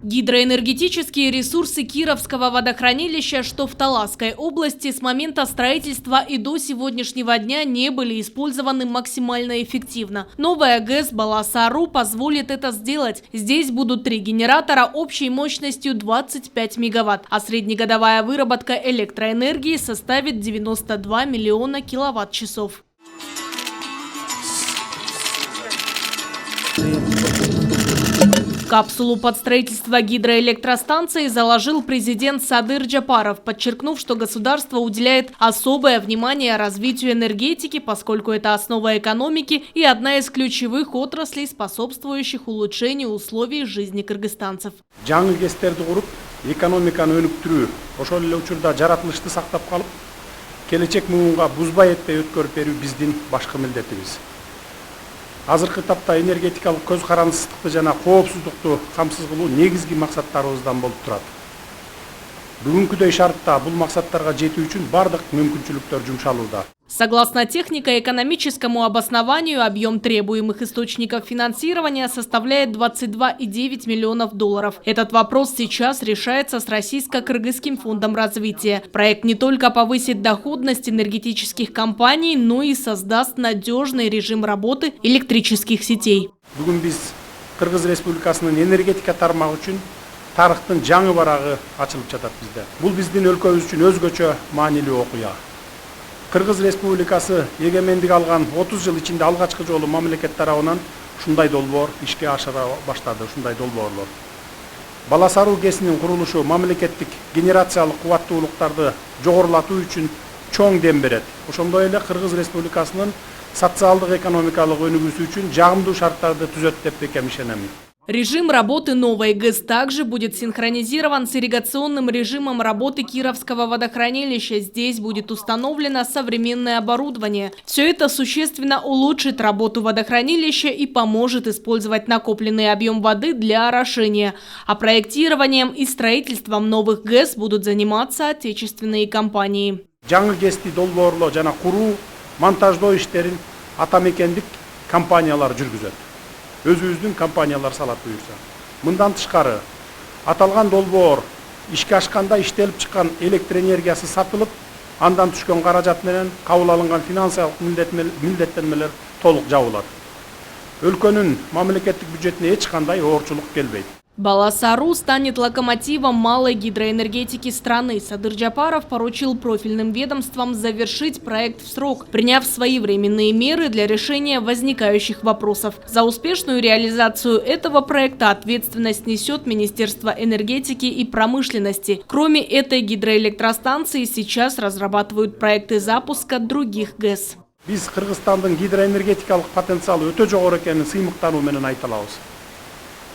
Гидроэнергетические ресурсы Кировского водохранилища, что в Таласской области, с момента строительства и до сегодняшнего дня не были использованы максимально эффективно. Новая ГЭС Баласа-Ару позволит это сделать. Здесь будут 3 генератора общей мощностью 25 мегаватт, а среднегодовая выработка электроэнергии составит 92 миллиона киловатт-часов. Капсулу под строительство гидроэлектростанции заложил президент Садыр Джапаров, подчеркнув, что государство уделяет особое внимание развитию энергетики, поскольку это основа экономики и одна из ключевых отраслей, способствующих улучшению условий жизни кыргызстанцев. Жаңы кестерди куруп, экономиканы өнүктүрүү, ошол эле учурда жаратылышты сактап калып, келечек муунга бузбай этпей өткөрүп берүү биздин башкы милдетибиз. Азыркы тапта энергетикалык көз карансыздыкты жана коопсуздукту камсыз кылуу негизги максаттарыбыздан болуп турат. Бүгүнкүдөй шартта бул максаттарга жетүү үчүн бардык мүмкүнчүлүктөр жумшалууда. Согласно технико-экономическому обоснованию, объем требуемых источников финансирования составляет 22,9 миллионов долларов. Этот вопрос сейчас решается с Российско-Кыргызским фондом развития. Проект не только повысит доходность энергетических компаний, но и создаст надежный режим работы электрических сетей. Бүгүн биз Кыргыз Республикасынын энергетика тармагы үчүн тарыхтын жаңы барагы ачылып жатат бизде. Бул биздин өлкөбүз үчүн өзгөчө маанилүү окуя. Кыргыз Республикасы эгемендик алган 30 жыл ичинде алгачкы жолу мамлекет тарабынан ушундай долбоор ишке ашыра баштады, ушундай долбоорлор. Баласа-Ару ГЭСинин курулушу мамлекеттик генерациялык кубаттуулуктарды жогорулатуу үчүн чоң дем берет. Ошондой эле Кыргыз Республикасынын социалдык экономикалык өнүгүүсү үчүн жагымдуу шарттарды түзөт деп бекем ишенем. Режим работы новой ГЭС также будет синхронизирован с ирригационным режимом работы Кировского водохранилища. Здесь будет установлено современное оборудование. Все это существенно улучшит работу водохранилища и поможет использовать накопленный объем воды для орошения. А проектированием и строительством новых ГЭС будут заниматься отечественные компании. Жаңы ГЭСти долбоорлоо жана куруу, монтаждоо иштерин атамекендик компаниялар жүргүзөт. Өзүбүздүн компаниялар салат буюрса. Мындан тышкары аталган долбоор ишке ашканда иштелип чыккан электр энергиясы сатылып, андан түшкөн каражат менен кабыл алынган финансылык милдеттенмелер толук жабылат. Өлкөнүн мамлекеттик бюджетине эч кандай оорчулук келбейт. Баласа-Ару станет локомотивом малой гидроэнергетики страны. Садыр Джапаров поручил профильным ведомствам завершить проект в срок, приняв своевременные меры для решения возникающих вопросов. За успешную реализацию этого проекта ответственность несет Министерство энергетики и промышленности. Кроме этой гидроэлектростанции сейчас разрабатывают проекты запуска других ГЭС. Биз Кыргызстандын гидроэнергетикалык потенциалы өтө жогору экенин сыймыктануу менен айта алабыз.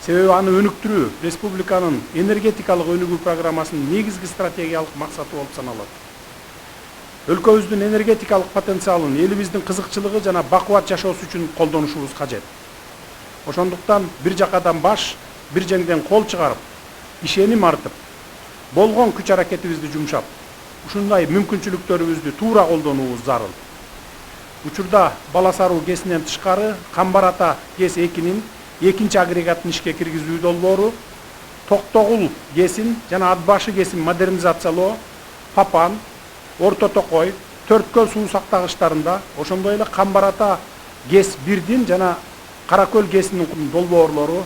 Себеби аны өнүктүрүү республиканын энергетикалык өнүгүү программасынын негизги стратегиялык максаты болуп саналат. Өлкөбүздүн энергетикалык потенциалын элибиздин кызыкчылыгы жана бакубат жашоосу үчүн колдонушубуз кажет. Ошондуктан бир жакадан баш, бир жеңден кол чыгарып, ишеним артып, болгон күч аракетибизди жумшап, ушундай мүмкүнчүлүктөрүбүздү туура колдонуубуз зарыл. Учурда Баласа-Ару ГЭСинен тышкары Камбар-Ата ГЭС 2-нин экинчи агрегатын ишке киргизүү долбоору, Токтогул ГЭСин жана Атбашы ГЭСин модернизациялоо, Папан, Орто Токой, Төрткөл суу сактагычтарында, ошондой эле Камбар-Ата ГЭС 1-дин жана Каракөл ГЭСинин долбоорлору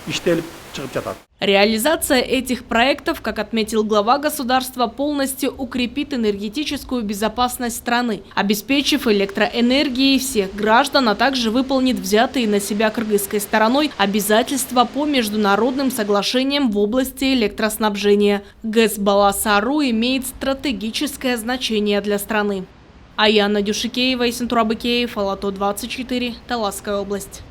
иштелип чыгып жатат. Реализация этих проектов, как отметил глава государства, полностью укрепит энергетическую безопасность страны, обеспечив электроэнергией всех граждан, а также выполнит взятые на себя кыргызской стороной обязательства по международным соглашениям в области электроснабжения. ГЭС Баласа-Ару имеет стратегическое значение для страны. Аяна Дюшикеева и Сентурабыкеев, Алато 24, Таласская область.